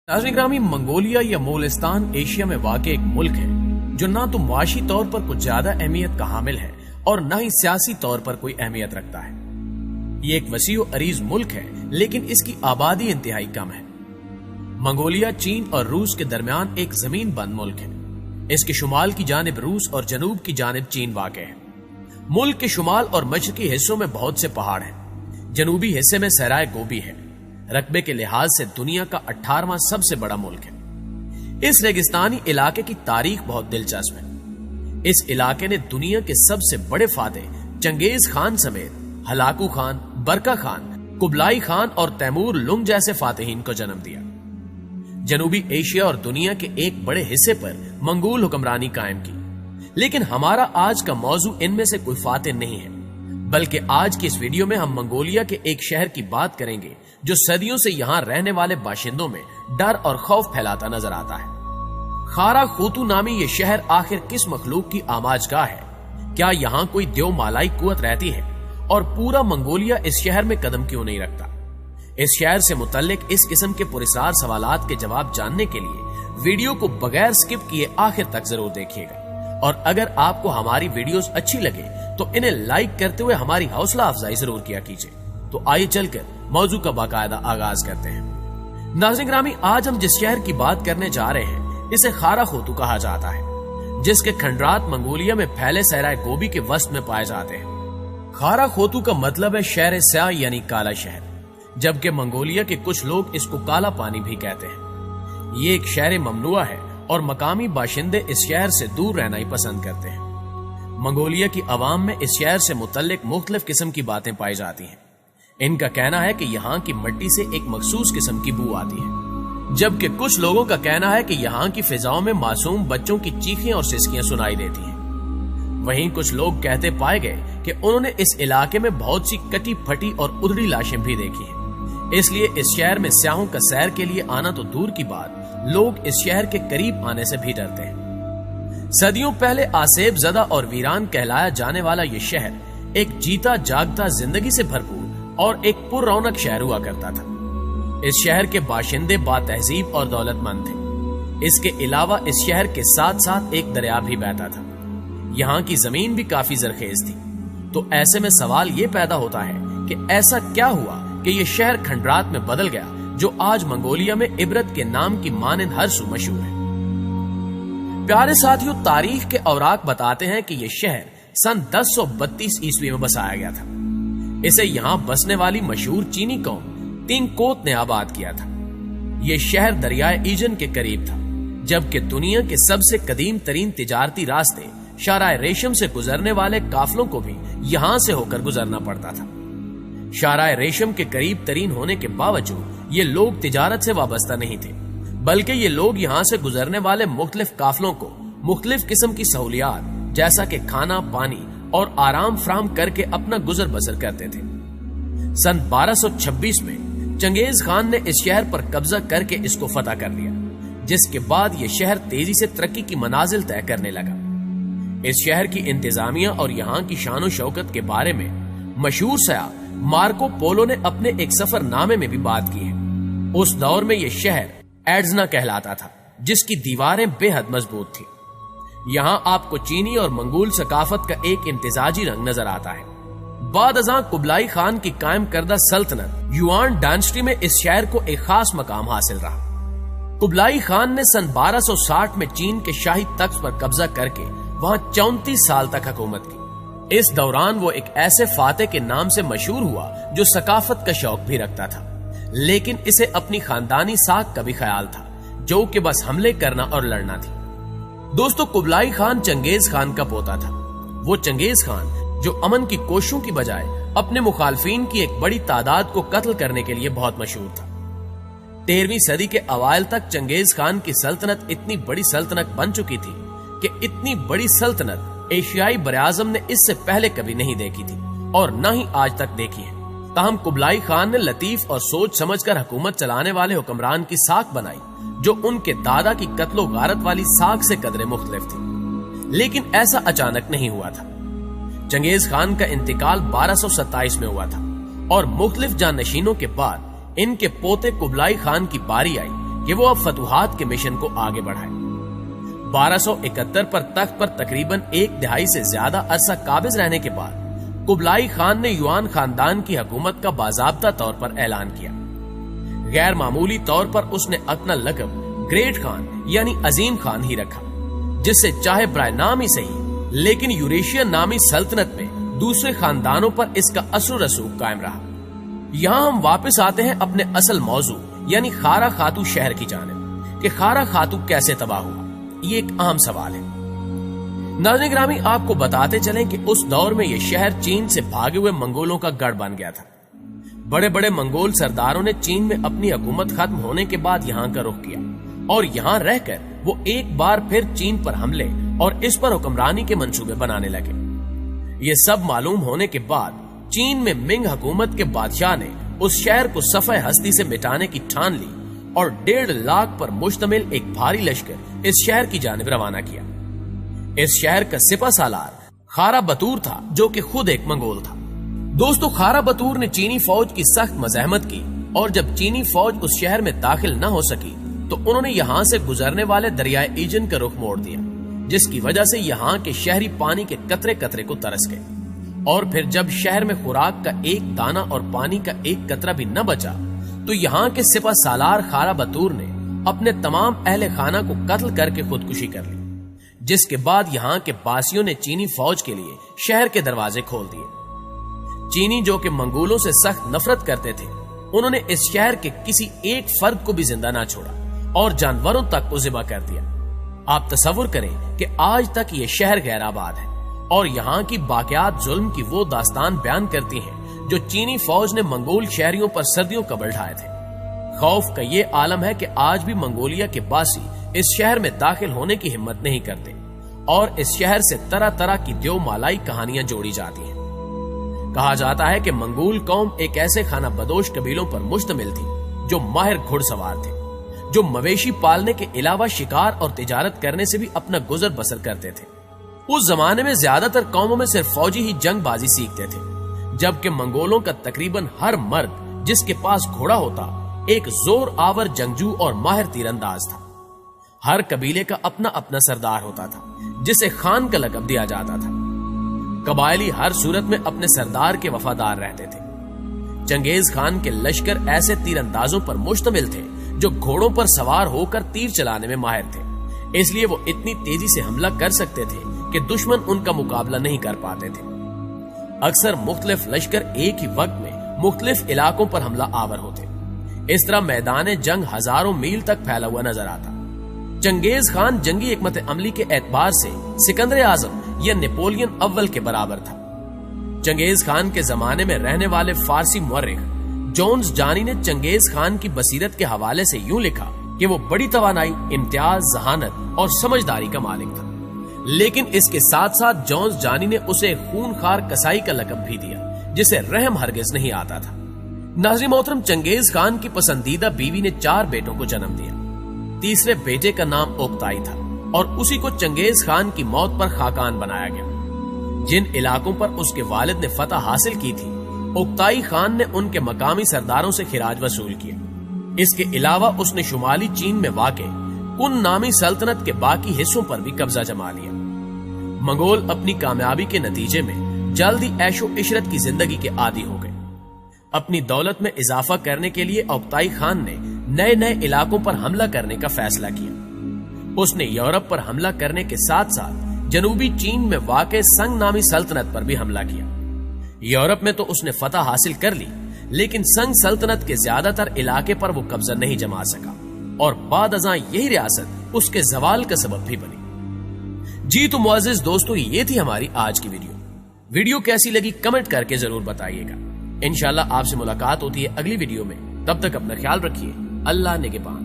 नाज़रीन ग्रामी, मंगोलिया या मोगलिस्तान एशिया में वाक़ एक मुल्क है जो ना तो मुआशी तौर पर कुछ ज्यादा अहमियत का हामिल है और ना ही सियासी तौर पर कोई अहमियत रखता है। ये एक वसी और अरीज मुल्क है, लेकिन इसकी आबादी इंतहाई कम है। मंगोलिया चीन और रूस के दरमियान एक जमीन बंद मुल्क है। इसके शुमाल की जानिब रूस और जनूब की जानिब चीन वाक़ है। मुल्क के शुमाल और मशरकी हिस्सों में बहुत से पहाड़ हैं। जनूबी हिस्से में सहराए गोबी है। रकबे के लिहाज से दुनिया का 18वां सबसे बड़ा मुल्क है। इस रेगिस्तानी इलाके की तारीख बहुत दिलचस्प है। इस इलाके ने दुनिया के सबसे बड़े फातेह चंगेज खान समेत हलाकू खान, बरका खान, कुबलाई खान और तैमूर लुंग जैसे फातेहीन को जन्म दिया। जनूबी एशिया और दुनिया के एक बड़े हिस्से पर मंगोल हुक्मरानी कायम की। लेकिन हमारा आज का मौजू इनमें से कोई फातेह नहीं है, बल्कि आज की इस वीडियो में हम मंगोलिया के एक शहर की बात करेंगे जो सदियों से यहाँ रहने वाले बाशिंदों में डर और खौफ फैलाता नजर आता है। खारा खोतू नामी ये शहर आखिर किस मखलूक की आमाजगाह है? क्या यहाँ कोई देव मालाई कुवत रहती है? और पूरा मंगोलिया इस शहर में कदम क्यों नहीं रखता? इस शहर से मुतल्लिक इस किस्म के पुरस्कार सवालात के जवाब जानने के लिए वीडियो को बगैर स्किप किए आखिर तक जरूर देखिएगा। और अगर आपको हमारी वीडियोस अच्छी लगे तो इन्हें लाइक करते हुए हमारी हौसला अफजाई जरूर किया कीजिए। तो आइए चलकर मौजू का बाकायदा आगाज करते हैं। नाज़रीन ग्रामी, आज हम जिस शहर की बात करने जा रहे हैं इसे खारा खोतू कहा जाता है, जिसके खंडरात मंगोलिया में फैले सहराए गोबी के वस्त में पाए जाते हैं। खारा खोतू का मतलब है शहर स्याह यानी काला शहर, जबकि मंगोलिया के कुछ लोग इसको काला पानी भी कहते हैं। ये एक शहर ममनुआ है और मकामी बाशिंदे इस शहर से दूर रहना ही पसंद करते हैं। मंगोलिया की अवाम में इस शहर से मुतल्लिक मुख्तलिफ किस्म की बातें पाई जाती हैं। इनका कहना है कि यहाँ की मिट्टी से एक मखसूस किस्म की बू आती है, जबकि कुछ लोगों का कहना है कि यहाँ की फिजाओं में मासूम बच्चों की चीखें और सिसकियां सुनाई देती हैं। वहीं कुछ लोग कहते पाए गए कि उन्होंने इस इलाके में बहुत सी कटी फटी और उधड़ी लाशें भी देखी हैं। इसलिए इस शहर में स्याहों का सैर के लिए आना तो दूर की बात, लोग इस शहर के करीब आने से भी डरते हैं। सदियों पहले आसेब ज़दा और वीरान कहलाया जाने वाला ये शहर एक जीता जागता जिंदगी से भरपूर और एक पुररौनक शहर हुआ करता था। इस शहर के बाशिंदे बातहजीब और दौलतमंद थे। इसके अलावा इस शहर के साथ साथ एक दरिया भी बहता था। यहाँ की जमीन भी काफी जरखेज थी। तो ऐसे में सवाल ये पैदा होता है कि ऐसा क्या हुआ कि ये शहर खंडरात में बदल गया, जो आज मंगोलिया में इबरत के नाम की मानिंद हर सू मशहूर है। प्यारे साथियों, तारीख के औराक बताते हैं कि यह शहर सन 1032 ईस्वी में बसाया गया था। इसे यहाँ बसने वाली मशहूर चीनी कौम तिंगकोत ने आबाद किया था। ये शहर दरियाए ईजन के करीब था, जबकि दुनिया के सबसे कदीम तरीन तिजारती रास्ते शाहराह रेशम से गुजरने वाले काफलों को भी यहाँ से होकर गुजरना पड़ता था। शाहराह रेशम के करीब तरीन होने के बावजूद ये लोग तिजारत से वाबस्ता नहीं थे, बल्कि ये लोग यहाँ से गुजरने वाले मुख्तलिफ काफलों को मुख्तलिफ किस्म की सहूलियात जैसा कि खाना, पानी और आराम फराम करके अपना गुजर बसर करते थे। सन 1226 में चंगेज खान ने इस शहर पर कब्जा करके इसको फतह कर लिया, जिसके बाद यह शहर तेजी से तरक्की की मनाजिल तय करने लगा। इस शहर की इंतजामिया और यहाँ की शान शौकत के बारे में मशहूर सयाह मार्को पोलो ने अपने एक सफरनामे में भी बात की है। उस दौर में यह शहर एड्जना कहलाता था, जिसकी दीवारें बेहद मजबूत थी। यहाँ आपको चीनी और मंगोल सकाफत का एक इम्तिजाजी रंग नजर आता है। बाद अज़ां कुबलाई खान की कायम करदा सल्तनत युआन डायनेस्टी में इस शहर को एक खास मकाम हासिल रहा। कुबलाई खान ने सन 1260 में चीन के शाही तख्त पर कब्जा करके वहां 34 साल तक हुकूमत की। इस दौरान वो एक ऐसे फातेह के नाम से मशहूर हुआ जो सकाफत का शौक भी रखता था, लेकिन इसे अपनी खानदानी साख का भी ख्याल था, जो कि बस हमले करना और लड़ना थी। दोस्तों, कुबलाई खान चंगेज खान का पोता था। वो चंगेज खान जो अमन की कोशिशों की बजाय अपने मुखालफिन की एक बड़ी तादाद को कत्ल करने के लिए बहुत मशहूर था। 13वीं सदी के अवाइल तक चंगेज खान की सल्तनत इतनी बड़ी सल्तनत बन चुकी थी कि इतनी बड़ी सल्तनत एशियाई बराआज़म ने इससे पहले कभी नहीं देखी थी और न ही आज तक देखी है। ताहम कुबलाई खान ने लतीफ और सोच समझकर हुकूमत चलाने वाले हुक्मरान की साख बनाई, जो उनके दादा की कत्लो गारत वाली साख से कदरे मुख्तलिफ थी। लेकिन ऐसा अचानक नहीं हुआ था। चंगेज खान का इंतकाल 1227 में हुआ था और मुख्तलिफ जानशीनों के बाद इनके पोते कुबलाई खान की बारी आई कि वो अब फतुहात के मिशन को आगे बढ़ाए। 1271 पर तख्त पर तकरीबन एक दहाई से ज्यादा अरसा काबिज रहने के बाद कुबलाई खान ने युआन खानदान की हुकूमत का बाज़ाब्ता तौर पर ऐलान किया। गैर मामूली तौर पर उसने अपना लक़ब ग्रेट खान यानी अजीम खान ही रखा, जिससे चाहे बराए नाम ही सही लेकिन यूरेशिया नामी सल्तनत में दूसरे खानदानों पर इसका असर रसूख कायम रहा। यहाँ हम वापस आते हैं अपने असल मौजू यानी खारा खातू शहर की जानिब कि खारा खातू कैसे तबाह हुआ। ये एक अहम सवाल है। नाज़रीन गिरामी, आपको बताते चलें कि उस दौर में यह शहर चीन से भागे हुए मंगोलों का गढ़ बन गया था। बड़े बड़े मंगोल सरदारों ने चीन में अपनी हुकूमत खत्म होने के बाद यहाँ का रुख किया और यहाँ रहकर वो एक बार फिर चीन पर हमले और इस पर हुक्मरानी के मंसूबे बनाने लगे। ये सब मालूम होने के बाद चीन में मिंग हुकूमत के बादशाह ने उस शहर को सफ़े हस्ती से मिटाने की ठान ली और 1.5 लाख पर मुश्तमिल एक भारी लश्कर इस शहर की जानिब रवाना किया। इस शहर का सिपा सालार खारा बतूर था, जो कि खुद एक मंगोल था। दोस्तों, खारा बतूर ने चीनी फौज की सख्त मज़ाहमत की और जब चीनी फौज उस शहर में दाखिल न हो सकी तो उन्होंने यहाँ से गुजरने वाले दरियाए ईजन का रुख मोड़ दिया, जिसकी वजह से यहाँ के शहरी पानी के कतरे कतरे को तरस गए। और फिर जब शहर में खुराक का एक दाना और पानी का एक कतरा भी न बचा तो यहाँ के सिपा सालार खारा बतूर ने अपने तमाम अहले खाना को कत्ल करके खुदकुशी कर ली, जिसके बाद यहाँ के बासियों ने चीनी फौज के लिए शहर के दरवाजे खोल दिए। चीनी, जो कि मंगोलों से सख्त नफरत करते थे, उन्होंने इस शहर के किसी एक फर्द को भी जिंदा ना छोड़ा और जानवरों तक को ज़िबा कर दिया। आप तसव्वुर करें कि आज तक ये शहर गैराबाद है और यहाँ की बाक़ियात जुल्म की वो दास्तान बयान करती हैं जो चीनी फौज ने मंगोल शहरियों पर सदियों कबल ढाए थे। खौफ का ये आलम है कि आज भी मंगोलिया के बासी इस शहर में दाखिल होने की हिम्मत नहीं करते और इस शहर से तरह तरह की देव मालाई कहानियां जोड़ी जाती हैं। कहा जाता है कि मंगोल कौम एक ऐसे खाना बदोश कबीलों पर मुश्तमिल थी जो माहिर घुड़सवार थे, जो मवेशी पालने के अलावा शिकार और तिजारत करने से भी अपना गुजर बसर करते थे। उस जमाने में ज्यादातर कौमों में सिर्फ फौजी ही जंग बाजी सीखते थे, जबकि मंगोलों का तकरीबन हर मर्द जिसके पास घोड़ा होता एक जोर आवर जंगजू और माहिर तीरंदाज था। हर कबीले का अपना अपना सरदार होता था जिसे खान का लक़ब दिया जाता था। कबायली हर सूरत में अपने सरदार के वफादार रहते थे। चंगेज खान के लश्कर ऐसे तीरंदाजों पर मुश्तमिल थे जो घोड़ों पर सवार होकर तीर चलाने में माहिर थे, इसलिए वो इतनी तेजी से हमला कर सकते थे कि दुश्मन उनका मुकाबला नहीं कर पाते थे। अक्सर मुख्तलिफ लश्कर एक ही वक्त में मुख्तलिफ इलाकों पर हमला आवर होते। इस तरह मैदान जंग हजारों मील तक फैला हुआ नजर आता। चंगेज खान जंगी हिकमत अमली के एतबार से सिकंदर आजम या नेपोलियन अव्वल के बराबर था। चंगेज खान के जमाने में रहने वाले फारसी मुअर्रिख जोन्स जानी ने चंगेज खान की बसीरत के हवाले से यूं लिखा कि वो बड़ी तवानाई, इम्तियाज, जहानत और समझदारी का मालिक था। लेकिन इसके साथ साथ जोन्स जानी ने उसे खूनखार कसाई का लक़ब भी दिया, जिसे रहम हरगिज नहीं आता था। नाज़रीन मोहतरम, चंगेज खान की पसंदीदा बीवी ने 4 बेटों को जन्म दिया। तीसरे बेटे का नाम ओक्ताई था और उसी को चंगेज खान की मौत पर खाकान बनाया गया। जिन इलाकों पर उसके वालिद ने फतह हासिल की थी, ओक्ताई खान ने उनके मकामी सरदारों से खिराज वसूल किया। इसके अलावा उसने शुमाली चीन में वाक़े कुन नामी सल्तनत के बाकी हिस्सों पर भी कब्जा जमा लिया। मंगोल अपनी कामयाबी के नतीजे में जल्द ही ऐशो इशरत की जिंदगी के आदी हो गए। अपनी दौलत में इजाफा करने के लिए ओक्ताई खान ने नए नए इलाकों पर हमला करने का फैसला किया। उसने यूरोप पर हमला करने के साथ साथ जनूबी चीन में वाक़े संग नामी सल्तनत पर भी हमला किया। यूरोप में तो उसने फतह हासिल कर ली, लेकिन संग सल्तनत के ज्यादातर इलाके पर वो कब्जा नहीं जमा सका और बाद अज़ां यही रियासत उसके जवाल का सबब भी बनी। जी तो मुअज़्ज़िज़ दोस्तों, ये थी हमारी आज की वीडियो कैसी लगी कमेंट करके जरूर बताइएगा। इंशाल्लाह आपसे मुलाकात होती है अगली वीडियो में। तब तक अपना ख्याल रखिए। अल्लाह निगहबान।